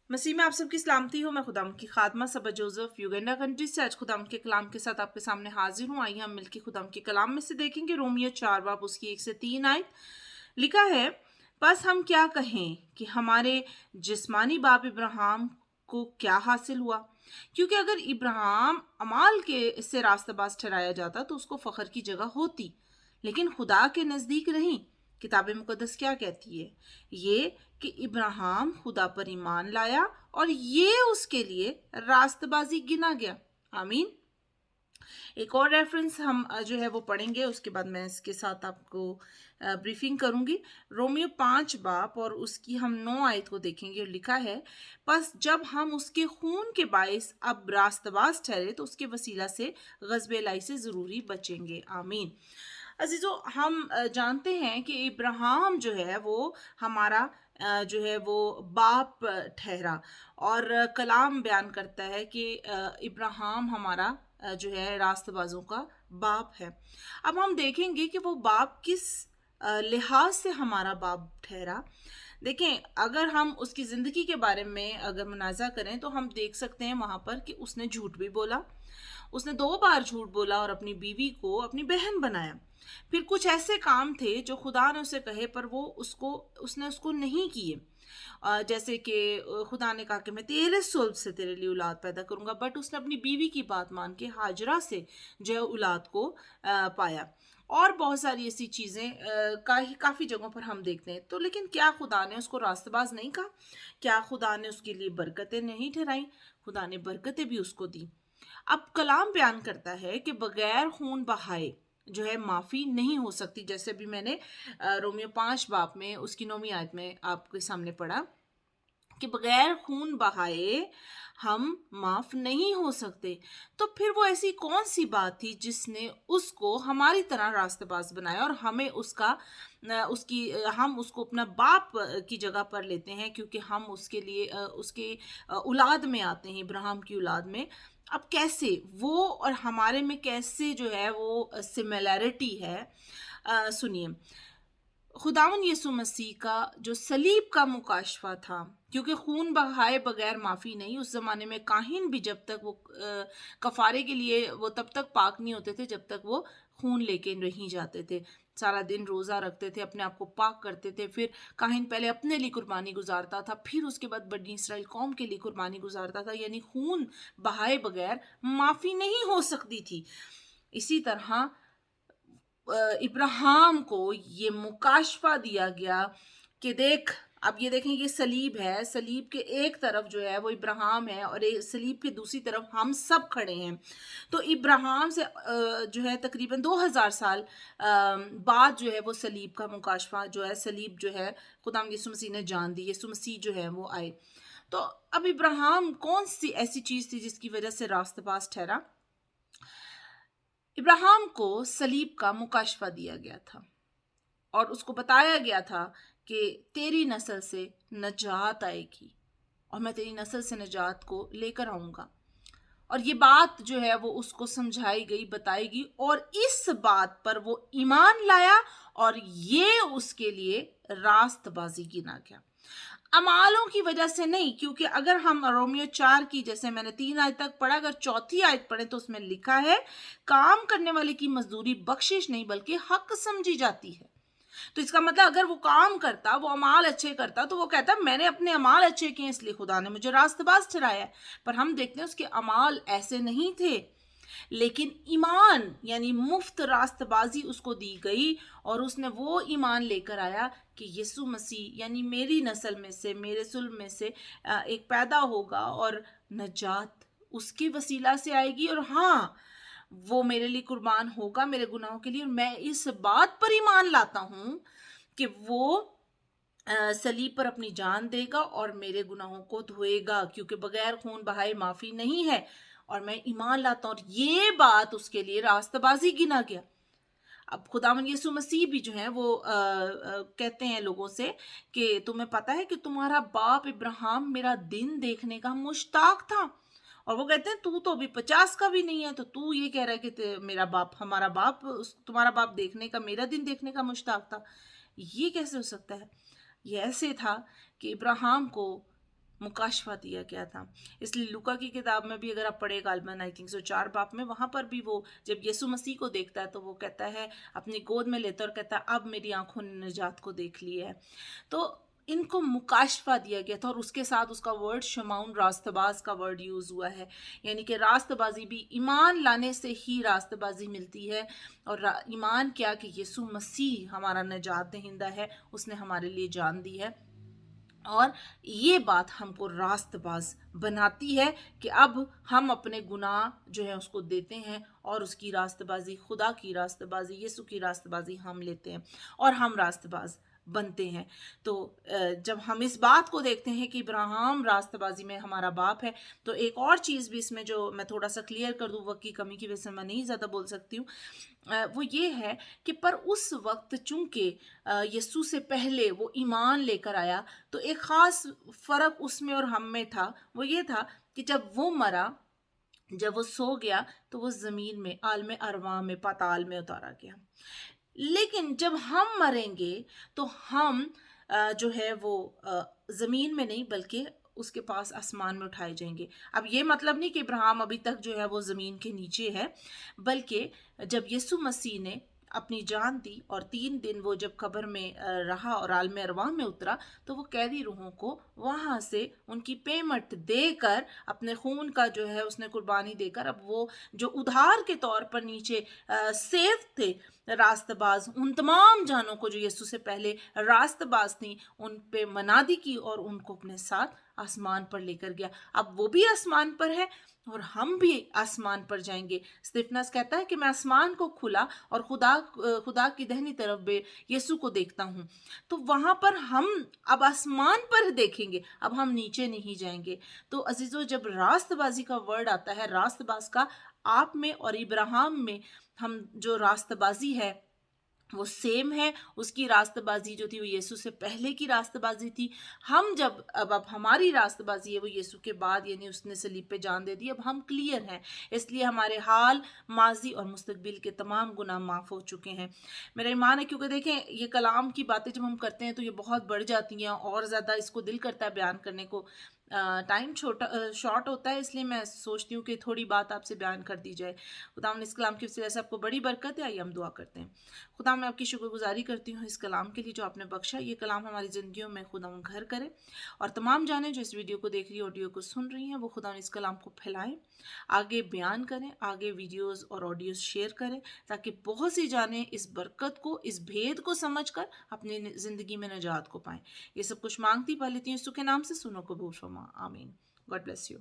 मसीह में आप सबकी सलामती हो। मैं खुदाम की खादमा सबा जोसेफ युगांडा कंट्री से आज खुदाम के कलाम के साथ आपके सामने हाजिर हूँ। आइए हम मिलकर खुदाम के कलाम में से देखेंगे रोमियो 4 बाब उसकी 1 से 3 आयत। लिखा है, बस हम क्या कहें कि हमारे जिस्मानी बाप इब्राहिम को क्या हासिल हुआ, क्योंकि अगर इब्राहिम अमाल के से रास्ताबाज ठहराया जाता तो उसको फख्र की जगह होती, लेकिन खुदा के नज़दीक नहीं। किताब मुकद्दस क्या कहती है? ये कि इब्राहिम खुदा पर ईमान लाया और ये उसके लिए रास्तबाजी गिना गया। आमीन। एक और रेफरेंस हम जो है वो पढ़ेंगे, उसके बाद मैं इसके साथ आपको ब्रीफिंग करूंगी। रोमियो 5 बाब और उसकी हम 9 आयत को देखेंगे। लिखा है, बस जब हम उसके खून के बाइस अब रास्तबाज ठहरे तो उसके वसीला से गज़ब लाई से ज़रूरी बचेंगे। आमीन। अजीज़ों, हम जानते हैं कि इब्राहिम जो है वो हमारा जो है वो बाप ठहरा, और कलाम बयान करता है कि इब्राहिम हमारा जो है रास्तबाजों का बाप है। अब हम देखेंगे कि वो बाप किस लिहाज से हमारा बाप ठहरा। देखें, अगर हम उसकी ज़िंदगी के बारे में अगर मुनाज़ा करें तो हम देख सकते हैं वहाँ पर कि उसने झूठ भी बोला, उसने 2 बार झूठ बोला और अपनी बीवी को अपनी बहन बनाया। फिर कुछ ऐसे काम थे जो खुदा ने उसे कहे पर वो उसने उसको नहीं किए। जैसे कि खुदा ने कहा कि मैं तेरे सुल्ब से तेरे लिए औलाद पैदा करूंगा, बट उसने अपनी बीवी की बात मान के हाजरा से जो है औलाद को पाया। और बहुत सारी ऐसी चीज़ें काफ़ी जगहों पर हम देखते हैं। तो लेकिन क्या खुदा ने उसको रास्तबाज नहीं कहा? क्या खुदा ने उसके लिए बरकतें नहीं ठहराई? खुदा ने बरकतें भी उसको दी। अब कलाम बयान करता है कि बगैर खून बहाए जो है माफ़ी नहीं हो सकती। जैसे भी मैंने रोमियो 5 बाब में उसकी 9वीं आयत में आपके सामने पढ़ा कि बगैर खून बहाए हम माफ़ नहीं हो सकते। तो फिर वो ऐसी कौन सी बात थी जिसने उसको हमारी तरह रास्तेबाज बनाया और हमें हम उसको अपना बाप की जगह पर लेते हैं, क्योंकि हम उसके लिए उसके औलाद में आते हैं, इब्राहिम की औलाद में। अब कैसे वो और हमारे में कैसे जो है वो सिमिलैरिटी है, सुनिए। खुदावन यीशु मसीह का जो सलीब का मुकाशफा था, क्योंकि खून बहाए बगैर माफ़ी नहीं। उस ज़माने में काहिन भी जब तक वो कफ़ारे के लिए वो तब तक पाक नहीं होते थे जब तक वो खून लेके नहीं जाते थे। सारा दिन रोज़ा रखते थे, अपने आप को पाक करते थे। फिर काहिन पहले अपने लिए कुर्बानी गुजारता था, फिर उसके बाद बनी इसराइल कौम के लिए कुर्बानी गुजारता था। यानी खून बहाए बगैर माफ़ी नहीं हो सकती थी। इसी तरह इब्राहिम को ये मुकाशफा दिया गया कि देख, अब ये देखें, ये सलीब है। सलीब के एक तरफ जो है वो इब्राहिम है और सलीब के दूसरी तरफ हम सब खड़े हैं। तो इब्राहिम से जो है तकरीबन 2000 साल बाद जो है वो सलीब का मुकाशफा जो है, सलीब जो है खुदा यीशु मसीह ने जान दी, यीशु मसीह जो है वो आए। तो अब इब्राहिम कौन सी ऐसी चीज़ थी जिसकी वजह से रास्तेबाज ठहरा? इब्राहिम को सलीब का मुकाशफा दिया गया था और उसको बताया गया था कि तेरी नस्ल से नजात आएगी और मैं तेरी नस्ल से नजात को लेकर आऊंगा। और ये बात जो है वो उसको समझाई गई, बताई गई, और इस बात पर वो ईमान लाया और ये उसके लिए रास्तबाजी गिना गया, अमालों की वजह से नहीं। क्योंकि अगर हम रोमियो 4 की, जैसे मैंने 3 आयत तक पढ़ा, अगर 4थी आयत पढ़े तो उसमें लिखा है, काम करने वाले की मजदूरी बख्शिश नहीं बल्कि हक समझी जाती है। तो इसका मतलब अगर वो काम करता, वो अमाल अच्छे करता, तो वो कहता मैंने अपने अमाल अच्छे किए इसलिए खुदा ने मुझे रास्तबाज ठहराया। पर हम देखते हैं उसके अमाल ऐसे नहीं थे, लेकिन ईमान यानी मुफ्त रास्तबाजी उसको दी गई और उसने वो ईमान लेकर आया कि यीशु मसीह यानी मेरी नस्ल में से, मेरे सुल्ब में से एक पैदा होगा और नजात उसके वसीला से आएगी, और हाँ, वो मेरे लिए कुर्बान होगा मेरे गुनाहों के लिए। और मैं इस बात पर ईमान लाता हूँ कि वो सलीब पर अपनी जान देगा और मेरे गुनाहों को धोएगा, क्योंकि बगैर खून बहाए माफ़ी नहीं है। और मैं ईमान लाता हूँ और ये बात उसके लिए रास्तबाजी गिना गया। अब खुदावन यीशु मसीह भी जो है वो कहते हैं लोगों से कि तुम्हें पता है कि तुम्हारा बाप इब्राहिम मेरा दिन देखने का मुश्ताक था। और वो कहते हैं तू तो अभी 50 का भी नहीं है, तो तू ये कह रहा है कि मेरा बाप, हमारा बाप, तुम्हारा बाप देखने का, मेरा दिन देखने का मुश्ताक था। ये कैसे हो सकता है? ये ऐसे था कि इब्राहिम को मुकाशवा दिया गया था। इसलिए लूका की किताब में भी अगर आप पढ़े गालिबन आई थिंक सो 4 बाब में, वहाँ पर भी वो जब यीशु मसीह को देखता है तो वो कहता है, अपनी गोद में लेता है और कहता है अब मेरी आंखों ने निजात को देख लिया है। तो इनको मुकाशफा दिया गया था और उसके साथ उसका वर्ड शमाउन, रास्तबाज का वर्ड यूज़ हुआ है। यानी कि रास्तबाजी भी ईमान लाने से ही रास्तबाजी मिलती है। और ईमान क्या कि यीशु मसीह हमारा निजात दहिंदा है, उसने हमारे लिए जान दी है। और ये बात हमको रास्तबाज बनाती है कि अब हम अपने गुनाह जो है उसको देते हैं और उसकी रास्तबाजी, खुदा की रास्तबाजी, यीशु की रास्तबाजी हम लेते हैं और हम रास्तबाज बनते हैं। तो जब हम इस बात को देखते हैं कि इब्राहिम रास्तबाजी में हमारा बाप है, तो एक और चीज़ भी इसमें जो मैं थोड़ा सा क्लियर कर दूँ, वक्त की कमी की वजह से मैं नहीं ज़्यादा बोल सकती हूँ, वो ये है कि पर उस वक्त चूंकि यीशु से पहले वो ईमान लेकर आया, तो एक ख़ास फ़र्क उसमें और हम में था। वो ये था कि जब वो मरा, जब वो सो गया, तो वो ज़मीन में, आलम अरवा में, पाताल में उतारा गया। लेकिन जब हम मरेंगे तो हम जो है वो ज़मीन में नहीं बल्कि उसके पास आसमान में उठाए जाएंगे। अब ये मतलब नहीं कि इब्राहिम अभी तक जो है वो ज़मीन के नीचे है, बल्कि जब यीशु मसीह ने अपनी जान दी और 3 दिन वो जब कब्र में रहा और आलम अरवाह में उतरा, तो वो कैदी रूहों को वहाँ से उनकी पेमेंट देकर, अपने खून का जो है उसने कुर्बानी देकर, अब वो जो उधार के तौर पर नीचे सेफ थे रास्तबाज, उन तमाम जानों को जो यीशु से पहले रास्तबाज थी, उन पे मनादी की और उनको अपने साथ आसमान पर लेकर गया। अब वो भी आसमान पर है और हम भी आसमान पर जाएंगे। स्तिफनस कहता है कि मैं आसमान को खुला और खुदा की दाहिनी तरफ यीशु को देखता हूँ। तो वहाँ पर हम अब आसमान पर देखेंगे, अब हम नीचे नहीं जाएंगे। तो अजीजों, जब रास्तबाजी का वर्ड आता है, रास्तबाज का आप में और इब्राहिम में हम जो रास्तबाजी है वो सेम है। उसकी रास्तबाजी जो थी वो यीशु से पहले की रास्तबाजी थी। हम जब अब हमारी रास्तबाजी है वो यीशु के बाद, यानी उसने सलीब पे जान दे दी, अब हम क्लियर हैं। इसलिए हमारे हाल, माजी और मुस्तकबिल के तमाम गुनाह माफ़ हो चुके हैं। मेरा ईमान है, क्योंकि देखें ये कलाम की बातें जब हम करते हैं तो ये बहुत बढ़ जाती हैं और ज़्यादा इसको दिल करता है बयान करने को। टाइम शॉर्ट होता है, इसलिए मैं सोचती हूँ कि थोड़ी बात आपसे बयान कर दी जाए। खुदा इस कलाम की वजह से आपको बड़ी बरकत है। आइए हम दुआ करते हैं। खुदा मैं आपकी शुक्रगुजारी करती हूँ इस कलाम के लिए जो आपने बख्शा। ये कलाम हमारी ज़िंदगियों में खुदा घर करे और तमाम जाने जो इस वीडियो को देख रही, ऑडियो को सुन रही हैं, वो खुदा इस कलाम को फैलाएं, आगे बयान करें, आगे वीडियोज़ और ऑडियोज़ शेयर करें, ताकि बहुत सी जाने इस बरकत को, इस भेद को समझ कर अपनी ज़िंदगी में निजात को पाएँ। ये सब कुछ मांगती पा लेती हूँ यीशु के नाम से, सुनो कबूल फरमा, आमीन। God bless you.